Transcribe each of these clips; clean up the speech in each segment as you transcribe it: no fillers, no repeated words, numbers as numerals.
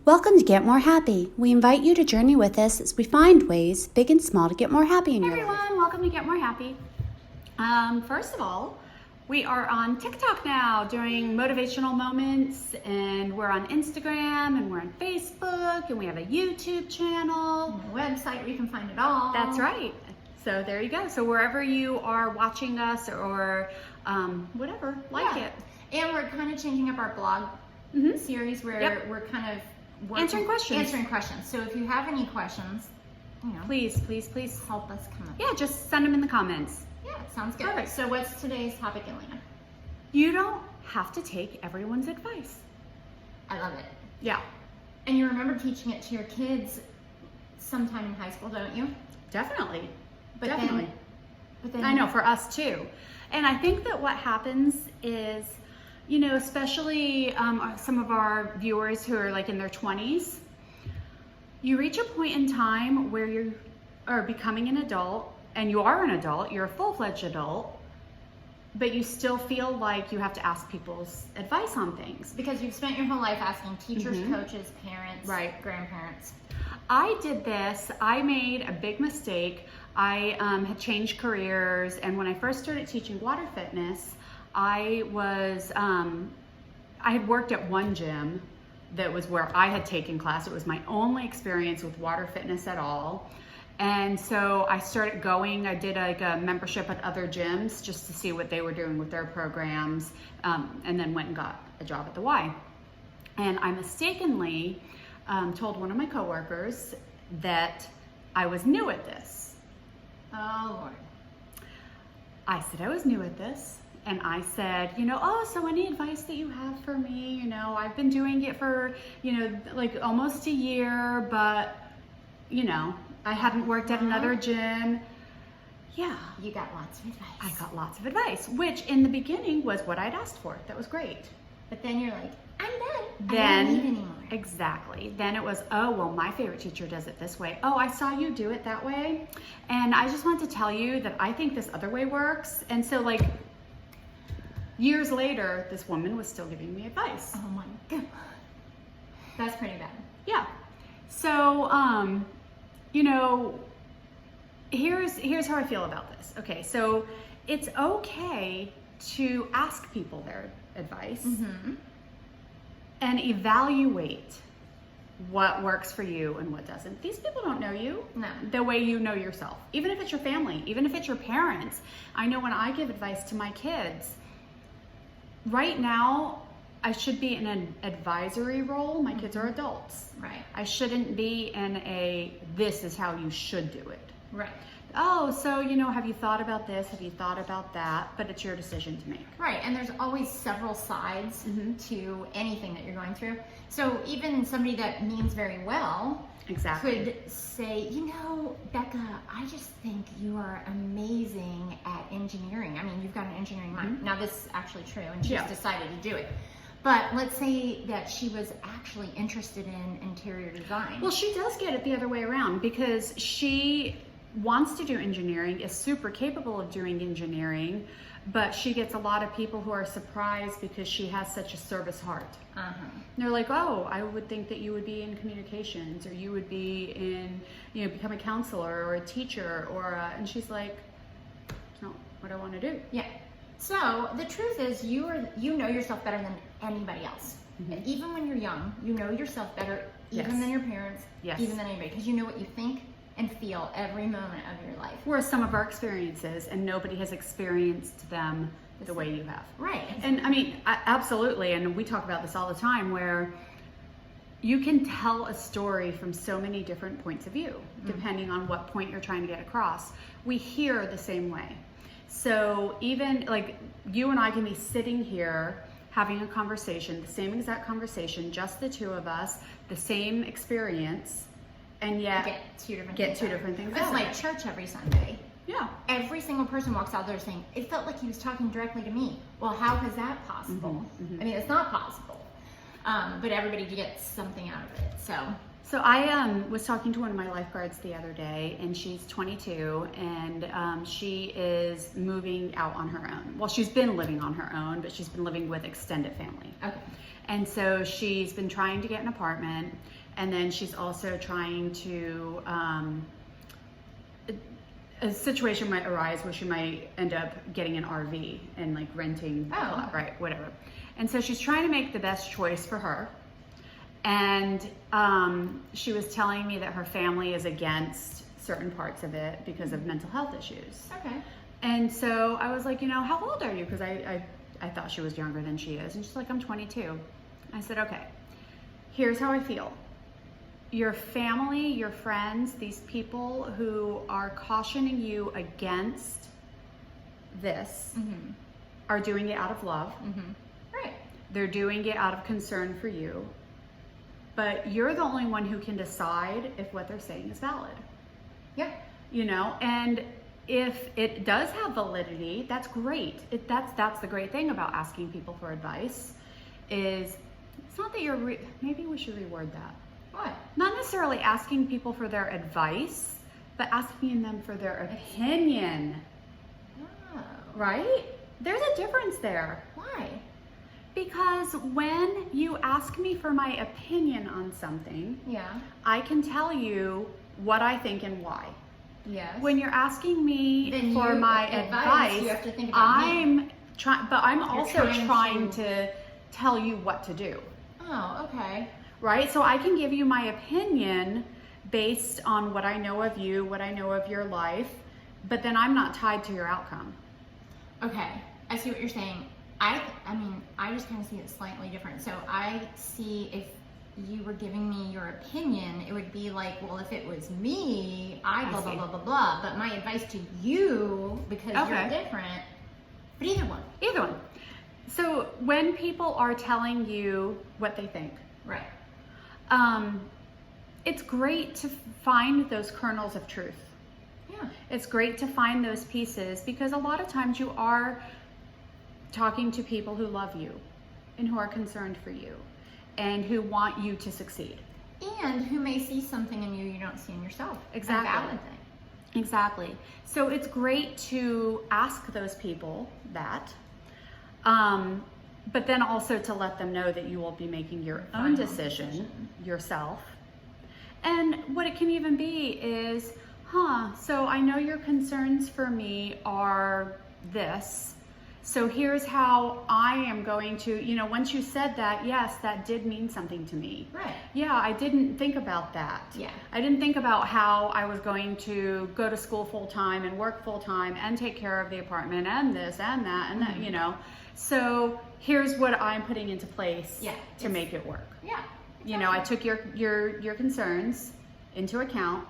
Welcome to Get More Happy. We invite you to journey with us as we find ways, big and small, to get more happy in Hey your life. everyone, welcome to Get More Happy. First of all, we are on TikTok now doing motivational moments, and we're on Instagram, and we're on Facebook, and we have a YouTube channel. And a website where you can find it all. That's right. So there you go. So wherever you are watching us or whatever, like it. And we're kind of changing up our blog series where Yep. we're kind of Answering questions. Answering questions. So if you have any questions, Please help us come up. Yeah, just send them in the comments. Yeah, sounds good. Perfect. So what's today's topic, Elena? You don't have to take everyone's advice. I love it. Yeah, And you remember teaching it to your kids sometime in high school, don't you? definitely. But Definitely. Then I know, for us too. And I think that what happens is, especially some of our viewers who are like in their 20s, you reach a point in time where you are becoming an adult, and you are an adult, you're a full-fledged adult, but you still feel like you have to ask people's advice on things. because you've spent your whole life asking teachers, coaches, parents, Right. grandparents. I did this. I made a big mistake. I had changed careers, and when I first started teaching water fitness, I had worked at one gym that was where I had taken class. It was my only experience with water fitness at all. And so I started going, I did like a membership at other gyms just to see what they were doing with their programs, and then went and got a job at the Y. And I mistakenly told one of my coworkers that I was new at this. Oh, Lord. I said I was new at this, and I said, so any advice that you have for me? I've been doing it for, like almost a year, but, I hadn't worked at another gym. Yeah. You got lots of advice. I got lots of advice, which in the beginning was what I'd asked for. That was great. But then you're like, I'm done. I Then, don't need anymore. exactly. Then it was, oh, well, my favorite teacher does it this way. Oh, I saw you do it that way. And I just want to tell you that I think this other way works. And so like years later, this woman was still giving me advice. Oh my God. That's pretty bad. Yeah. So, here's how I feel about this. Okay, so it's okay to ask people their advice and evaluate what works for you and what doesn't. These people don't know you the way you know yourself. Even if it's your family, even if it's your parents. I know when I give advice to my kids, right now, I should be in an advisory role. My kids are adults. Right. I shouldn't be in this is how you should do it. Right. Oh, so, have you thought about this? Have you thought about that? But it's your decision to make. Right. And there's always several sides to anything that you're going through. So even somebody that means very well Exactly. could say, Becca, I just think you are amazing at engineering. I mean, you've got an engineering mind. Now, this is actually true, and she's decided to do it. But let's say that she was actually interested in interior design. Well, she does get it the other way around because she wants to do engineering, is super capable of doing engineering, but she gets a lot of people who are surprised because she has such a service heart. And they're like, oh, I would think that you would be in communications, or you would be in, become a counselor or a teacher, and she's like, it's not what I want to do. Yeah. So the truth is, you know yourself better than anybody else. Even when you're young, you know yourself better, even than your parents, even than anybody, because you know what you think and feel every moment of your life. Whereas some of our experiences, and nobody has experienced them the way you have. Right. And I mean, absolutely, and we talk about this all the time, where you can tell a story from so many different points of view, depending on what point you're trying to get across. We hear the same way. So even like you and I can be sitting here having a conversation, the same exact conversation, just the two of us, the same experience, and yet Get two different things. out It's of like it. church every Sunday. Yeah. Every single person walks out there saying, it felt like he was talking directly to me. Well, how is that possible? I mean, it's not possible. But everybody gets something out of it. So I was talking to one of my lifeguards the other day, and she's 22, and she is moving out on her own. Well, she's been living on her own, but she's been living with extended family. Okay. And so she's been trying to get an apartment, and then she's also trying to, a situation might arise where she might end up getting an RV and like renting, right, whatever. And so she's trying to make the best choice for her. And she was telling me that her family is against certain parts of it because of mental health issues. Okay. And so I was like, you know, how old are you? Because I thought she was younger than she is. And she's like, I'm 22. I said, okay, here's how I feel. Your family, your friends, these people who are cautioning you against this are doing it out of love. Right. They're doing it out of concern for you. But you're the only one who can decide if what they're saying is valid. Yeah. You know, and if it does have validity, that's great. That's the great thing about asking people for advice is it's not that you're, maybe we should reword that. What? Not necessarily asking people for their advice, but asking them for their opinion. Oh. Right? There's a difference there. Why? Because when you ask me for my opinion on something, Yeah. I can tell you what I think and why. Yes. When you're asking me Then for my advice, you have to think about me. I'm trying, but I'm also trying to to tell you what to do. Oh, okay. Right? So I can give you my opinion based on what I know of you, what I know of your life, but then I'm not tied to your outcome. Okay. I see what you're saying. I mean, I just kind of see it slightly different. So I see if you were giving me your opinion, it would be like, well, if it was me, I blah, blah, blah, blah, blah. But my advice to you, because you're different, but either one. Either one. So when people are telling you what they think, Right. It's great to find those kernels of truth. Yeah. It's great to find those pieces because a lot of times you are talking to people who love you and who are concerned for you and who want you to succeed. And who may see something in you don't see in yourself. Exactly. A valid thing. Exactly. So it's great to ask those people that, but then also to let them know that you will be making your own decision yourself. And what it can even be is, so I know your concerns for me are this. So here's how I am going to, you know, once you said that, yes, that did mean something to me. Right. Yeah, I didn't think about that. Yeah. I didn't think about how I was going to go to school full time and work full time and take care of the apartment and this and that and that, you know. So here's what I'm putting into place to make it work. Yeah. You know, I took your concerns into account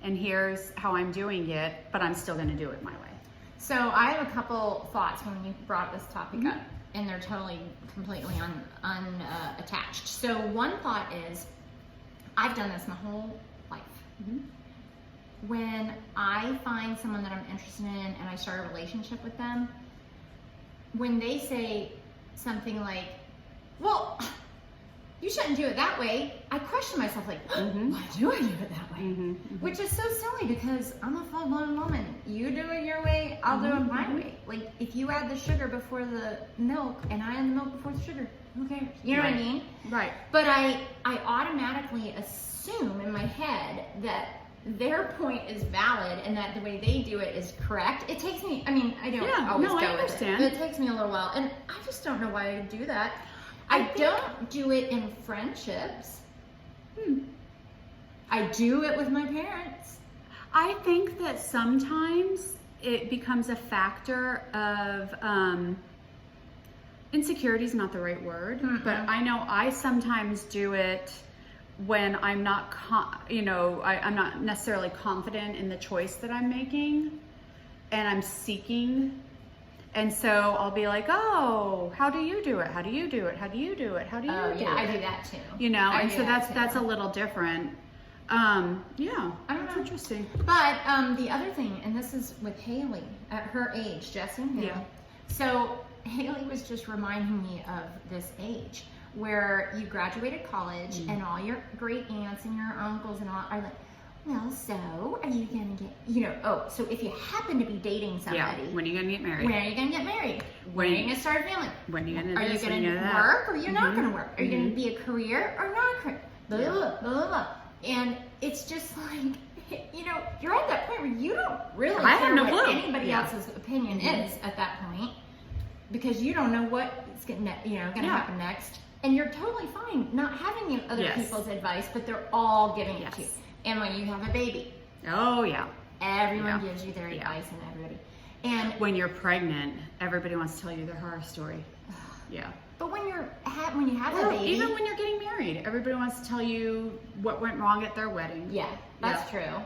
and here's how I'm doing it, but I'm still going to do it my way. So I have a couple thoughts when you brought this topic up, and they're totally, completely unattached. So one thought is, I've done this my whole life. When I find someone that I'm interested in and I start a relationship with them, when they say something like, well, you shouldn't do it that way, I question myself like, why do I do it that way? Which is so silly because I'm a full-blown woman. You do it your way, I'll do it my way. Like if you add the sugar before the milk and I add the milk before the sugar, who cares? You know what I mean? Right. But I automatically assume in my head that their point is valid and that the way they do it is correct. It takes me, I mean, I don't always go with it, but it takes me a little while. And I just don't know why I do that. I don't do it in friendships. I do it with my parents. I think that sometimes it becomes a factor of insecurity is not the right word, but I know I sometimes do it when I'm not, I'm not necessarily confident in the choice that I'm making, and I'm seeking. And so I'll be like, oh, how do you do it? How do you do it? How do you do it? How do you do it? Yeah, I do that too. You know, and so that's a little different. Yeah, I don't know. Interesting. But the other thing, and this is with Haley at her age, Jesse and Haley. Yeah. So Haley was just reminding me of this age where you graduated college and all your great aunts and your uncles and all are like, well, so are you going to get, so if you happen to be dating somebody. Yeah. When are you going to get married? When are you going to get married? When are you going to start a family? When are you going to Are you going to work or are you not going to work? Are you going to be a career or not a career? Blah, blah, blah, blah. And it's just like, you're at that point where you don't really care what anybody else's opinion is at that point, because you don't know what's going to happen next. And you're totally fine not having other people's advice, but they're all giving it to you. And when you have a baby, everyone gives you their advice and everybody. And when you're pregnant, everybody wants to tell you their horror story. Yeah. But when you have a baby, even when you're getting married, everybody wants to tell you what went wrong at their wedding. Yeah, that's true.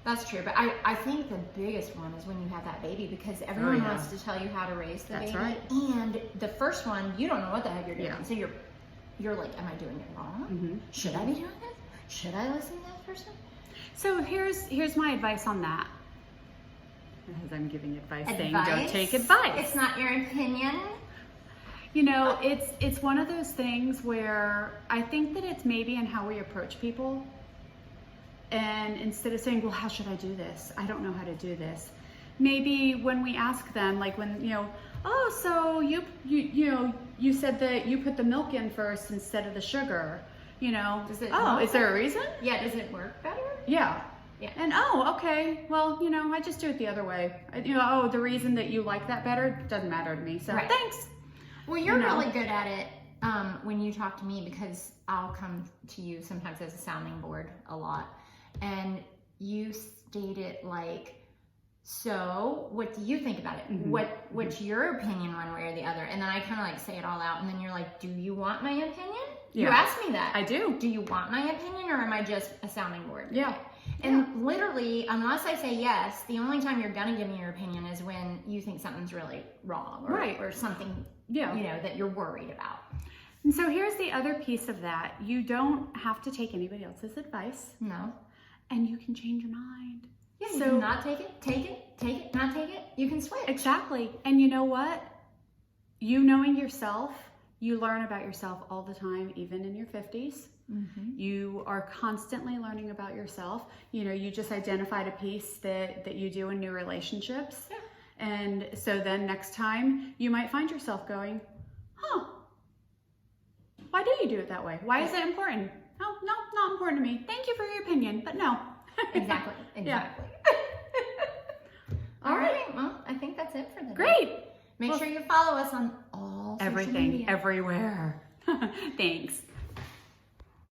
That's true. But I think the biggest one is when you have that baby, because everyone wants to tell you how to raise the baby. That's right. And the first one, you don't know what the heck you're doing. Yeah. So you're like, am I doing it wrong? Mm-hmm. Should I be doing this? Should I listen to that person? So here's my advice on that. As I'm giving advice, saying don't take advice. It's not your opinion. It's one of those things where I think that it's maybe in how we approach people. And instead of saying, well, how should I do this? I don't know how to do this. Maybe when we ask them, like when, oh, so you said that you put the milk in first instead of the sugar, Does it is there a reason? Yeah, does it work better? Yeah. Yeah. And okay, well, I just do it the other way. The reason that you like that better doesn't matter to me. So thanks. Well, you're really good at it when you talk to me, because I'll come to you sometimes as a sounding board a lot. And you state it like, so what do you think about it? Mm-hmm. What's your opinion one way or the other? And then I kind of like say it all out. And then you're like, do you want my opinion? Yeah. You ask me that. I do. Do you want my opinion, or am I just a sounding board? Yeah. And literally, unless I say yes, the only time you're going to give me your opinion is when you think something's really wrong or something, that you're worried about. And so here's the other piece of that. You don't have to take anybody else's advice. No. And you can change your mind. Yeah, you can not take it, not take it. You can switch. Exactly. And you know what? You knowing yourself, you learn about yourself all the time, even in your 50s. Mm-hmm. You are constantly learning about yourself. You just identified a piece that you do in new relationships. Yeah. And so then next time you might find yourself going, why do you do it that way? Why is that important? Oh, no, not important to me. Thank you for your opinion, but no. Exactly. All right. Well, I think that's it for the day. Great. Make sure you follow us on all social everything, media. everywhere. Thanks.